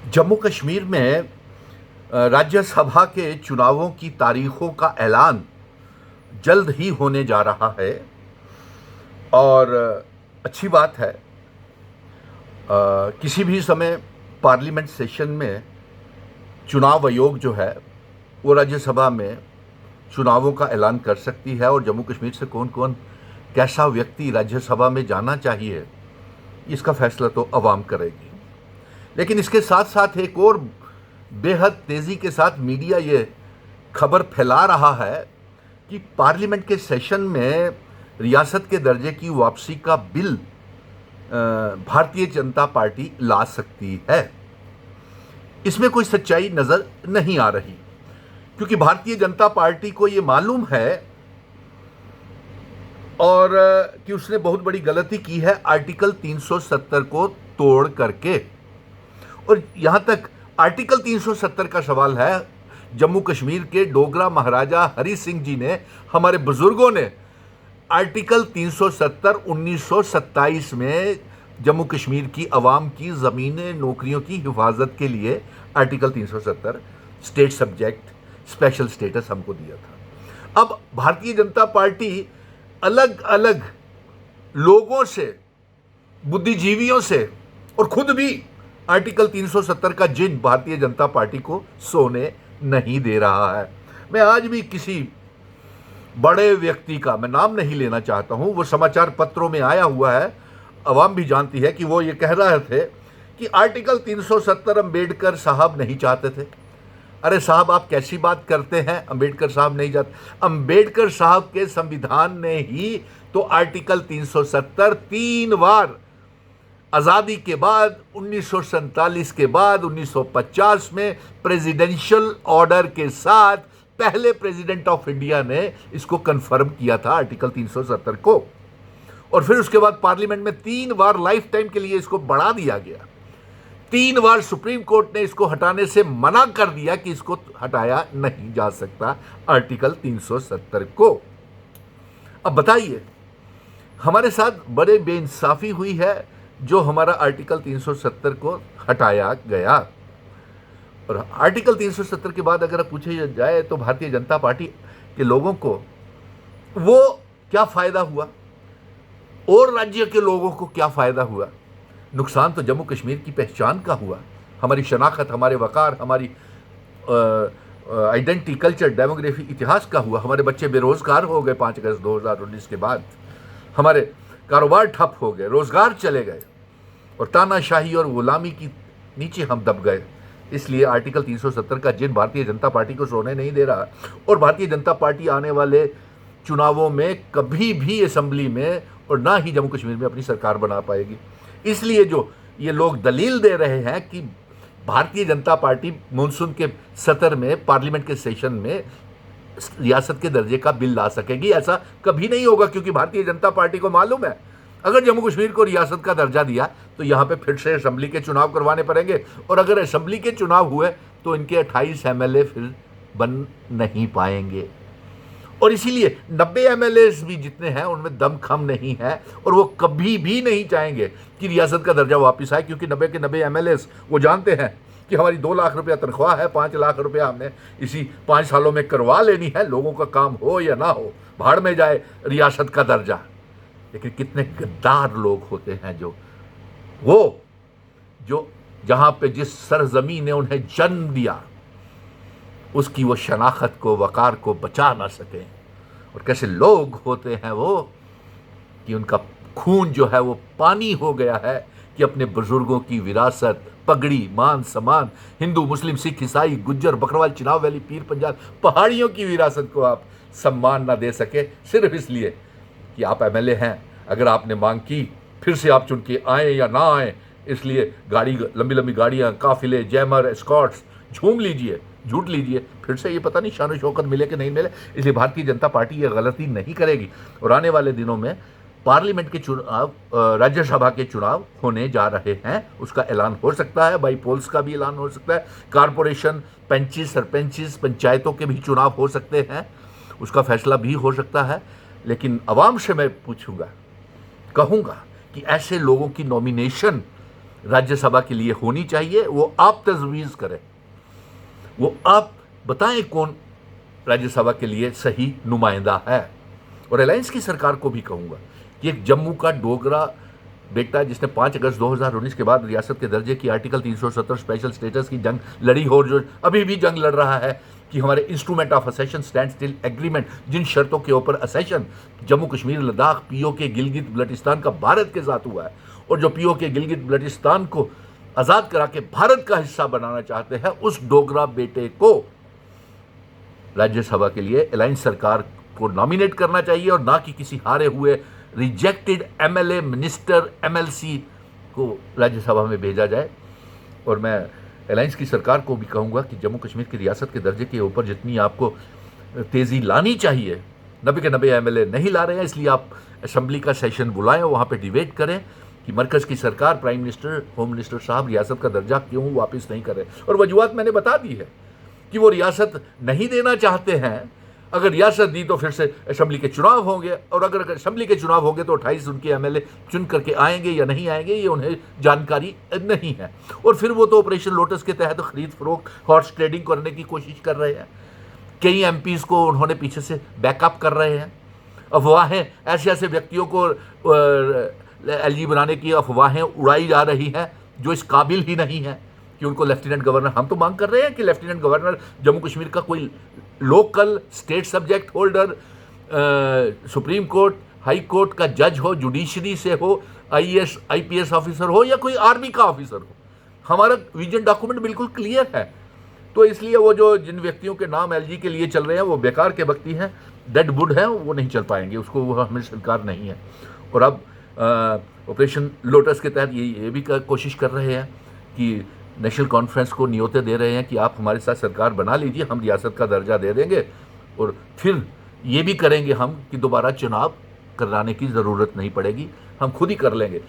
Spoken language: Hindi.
जम्मू कश्मीर में राज्यसभा के चुनावों की तारीखों का ऐलान जल्द ही होने जा रहा है और अच्छी बात है। किसी भी समय पार्लियामेंट सेशन में चुनाव आयोग जो है वो राज्यसभा में चुनावों का ऐलान कर सकती है और जम्मू कश्मीर से कौन कौन कैसा व्यक्ति राज्यसभा में जाना चाहिए इसका फैसला तो अवाम करेगी। लेकिन इसके साथ साथ एक और बेहद तेज़ी के साथ मीडिया ये खबर फैला रहा है कि पार्लियामेंट के सेशन में रियासत के दर्जे की वापसी का बिल भारतीय जनता पार्टी ला सकती है। इसमें कोई सच्चाई नज़र नहीं आ रही क्योंकि भारतीय जनता पार्टी को ये मालूम है और कि उसने बहुत बड़ी गलती की है आर्टिकल 370 को तोड़ करके। और यहां तक आर्टिकल 370 का सवाल है, जम्मू कश्मीर के डोगरा महाराजा हरि सिंह जी ने, हमारे बुजुर्गों ने आर्टिकल 370 1927 में जम्मू कश्मीर की आवाम की ज़मीनें नौकरियों की हिफाजत के लिए article 370 state subject special status हमको दिया था। अब भारतीय जनता पार्टी अलग अलग लोगों से, बुद्धिजीवियों से और खुद भी आर्टिकल 370 का जिन भारतीय जनता पार्टी को सोने नहीं दे रहा है। मैं आज भी किसी बड़े व्यक्ति का, मैं नाम नहीं लेना चाहता हूं, वो समाचार पत्रों में आया हुआ है, अवाम भी जानती है कि वो ये कह रहे थे कि आर्टिकल 370 अंबेडकर साहब नहीं चाहते थे। अरे साहब, आप कैसी बात करते हैं? अंबेडकर साहब नहीं चाहते? अंबेडकर साहब के संविधान ने ही तो आर्टिकल 370 3 बार आज़ादी के बाद, 1947 के बाद, 1950 में प्रेसिडेंशियल ऑर्डर के साथ पहले प्रेसिडेंट ऑफ इंडिया ने इसको कंफर्म किया था आर्टिकल 370 को। और फिर उसके बाद पार्लियामेंट में 3 बार लाइफ टाइम के लिए इसको बढ़ा दिया गया। 3 बार सुप्रीम कोर्ट ने इसको हटाने से मना कर दिया कि इसको हटाया नहीं जा सकता आर्टिकल 370 को। अब बताइए, हमारे साथ बड़े बेइंसाफी हुई है जो हमारा आर्टिकल 370 को हटाया गया। और आर्टिकल 370 के बाद अगर पूछे जाए तो भारतीय जनता पार्टी के लोगों को वो क्या फायदा हुआ और राज्य के लोगों को क्या फायदा हुआ? नुकसान तो जम्मू कश्मीर की पहचान का हुआ, हमारी शनाख्त, हमारे वकार, हमारी आइडेंटिटी, कल्चर, डेमोग्राफी, इतिहास का हुआ। हमारे बच्चे बेरोजगार हो गए 5 अगस्त 2019 के बाद, हमारे कारोबार ठप हो गए, रोजगार चले गए और तानाशाही और गुलामी की नीचे हम दब गए। इसलिए आर्टिकल 370 का जिन भारतीय जनता पार्टी को सोने नहीं दे रहा और भारतीय जनता पार्टी आने वाले चुनावों में कभी भी असेंबली में और ना ही जम्मू कश्मीर में अपनी सरकार बना पाएगी। इसलिए जो ये लोग दलील दे रहे हैं कि भारतीय जनता पार्टी मानसून के सत्र में, पार्लियामेंट के सेशन में रियासत के दर्जे का बिल ला सकेगी, ऐसा कभी नहीं होगा क्योंकि भारतीय जनता पार्टी को मालूम है अगर जम्मू कश्मीर को रियासत का दर्जा दिया तो यहाँ पे फिर से असेंबली के चुनाव करवाने पड़ेंगे और अगर असेंबली के चुनाव हुए तो इनके 28 एमएलए फिर बन नहीं पाएंगे। और इसीलिए 90 एमएलए भी जितने हैं उनमें दमखम नहीं है और वो कभी भी नहीं चाहेंगे कि रियासत का दर्जा वापस आए, क्योंकि 90 के 90 एमएलए वो जानते हैं कि हमारी 2 लाख रुपया तनख्वाह है, 5 लाख रुपया हमने इसी 5 सालों में करवा लेनी है, लोगों का काम हो या ना हो, भाड़ में जाए रियासत का दर्जा। लेकिन कितने गद्दार लोग होते हैं जो जहां पे जिस सरजमीन ने उन्हें जन्म दिया उसकी वो शनाख्त को, वकार को बचा ना सके। और कैसे लोग होते हैं वो कि उनका खून जो है वो पानी हो गया है कि अपने बुजुर्गों की विरासत, पगड़ी, मान सम्मान, हिंदू, मुस्लिम, सिख, ईसाई, गुज्जर, बकरवाल, चिनाब वैली, पीर पंजाल, पहाड़ियों की विरासत को आप सम्मान ना दे सके सिर्फ इसलिए कि आप एमएलए हैं। अगर आपने मांग की फिर से आप चुन के आए या ना आए, इसलिए गाड़ी, लंबी लंबी गाड़ियां, काफिले, जैमर, एस्कॉर्ट्स, झूम लीजिए, झूठ लीजिए, फिर से ये पता नहीं शान शौकत मिले कि नहीं मिले। इसलिए भारतीय जनता पार्टी ये गलती नहीं करेगी और आने वाले दिनों में पार्लियामेंट के चुनाव, राज्यसभा के चुनाव होने जा रहे हैं, उसका ऐलान हो सकता है, बाई पोल्स का भी ऐलान हो सकता है, कारपोरेशन, पंची, सरपंचिस, पंचायतों के भी चुनाव हो सकते हैं, उसका फैसला भी हो सकता है। लेकिन आवाम से मैं पूछूंगा, कहूंगा कि ऐसे लोगों की नॉमिनेशन राज्यसभा के लिए होनी चाहिए, वो आप तजवीज़ करें, वो आप बताएं कौन राज्यसभा के लिए सही नुमाइंदा है। और अलायंस की सरकार को भी कहूँगा कि एक जम्मू का डोगरा बेटा जिसने 5 अगस्त 2019 के बाद रियासत के दर्जे की आर्टिकल 370 स्पेशल स्टेटस की जंग लड़ी हो, जो अभी भी जंग लड़ रहा है कि हमारे instrument of accession standstill agreement, जिन शर्तों के ऊपर असेशन जम्मू कश्मीर लद्दाख पीओके गिलगित बल्टिस्तान का भारत के साथ हुआ है, और जो पीओके गिलगित बल्टिस्तान को आज़ाद करा के भारत का हिस्सा बनाना चाहते हैं, उस डोगरा बेटे को राज्यसभा के लिए अलायंस सरकार को नॉमिनेट करना चाहिए, और ना कि किसी हारे हुए रिजेक्टेड एमएलए, मिनिस्टर, एमएलसी को राज्यसभा में भेजा जाए। और मैं अलायंस की सरकार को भी कहूँगा कि जम्मू कश्मीर की रियासत के दर्जे के ऊपर जितनी आपको तेज़ी लानी चाहिए, 90 के 90 एमएलए नहीं ला रहे हैं, इसलिए आप असम्बली का सेशन बुलाएं, वहाँ पे डिबेट करें कि मरकज़ की सरकार, प्राइम मिनिस्टर, होम मिनिस्टर साहब रियासत का दर्जा क्यों वापस नहीं कर रहे। और वजूहत मैंने बता दी है कि वो रियासत नहीं देना चाहते हैं। अगर रियासत दी तो फिर से असम्बली के चुनाव होंगे, और अगर असम्बली के चुनाव होंगे तो 28 उनके एमएलए चुन करके आएंगे या नहीं आएंगे, ये उन्हें जानकारी नहीं है। और फिर वो तो ऑपरेशन लोटस के तहत खरीद फरोख्त, हॉर्स ट्रेडिंग करने की कोशिश कर रहे हैं। कई एमपीज को उन्होंने पीछे से बैकअप कर रहे हैं। अफवाहें, ऐसे ऐसे व्यक्तियों को एलजी बनाने की अफवाहें उड़ाई जा रही हैं जो इस काबिल ही नहीं है कि उनको लेफ्टिनेंट गवर्नर, हम तो मांग कर रहे हैं कि लेफ्टिनेंट गवर्नर जम्मू कश्मीर का कोई local state subject holder, supreme court, high court का जज हो, जुडिशरी से हो, आईएएस आईपीएस ऑफिसर हो, या कोई आर्मी का ऑफिसर हो। हमारा विजन डॉक्यूमेंट बिल्कुल क्लियर है। तो इसलिए वो जो जिन व्यक्तियों के नाम एलजी के लिए चल रहे हैं वो बेकार के व्यक्ति हैं, डेड वुड हैं, वो नहीं चल पाएंगे, उसको वो हमें सरकार नहीं है। और अब ऑपरेशन लोटस के तहत ये भी कोशिश कर रहे हैं कि नेशनल कॉन्फ्रेंस को न्योते दे रहे हैं कि आप हमारे साथ सरकार बना लीजिए, हम रियासत का दर्जा दे देंगे, और फिर ये भी करेंगे हम कि दोबारा चुनाव कराने की ज़रूरत नहीं पड़ेगी, हम खुद ही कर लेंगे।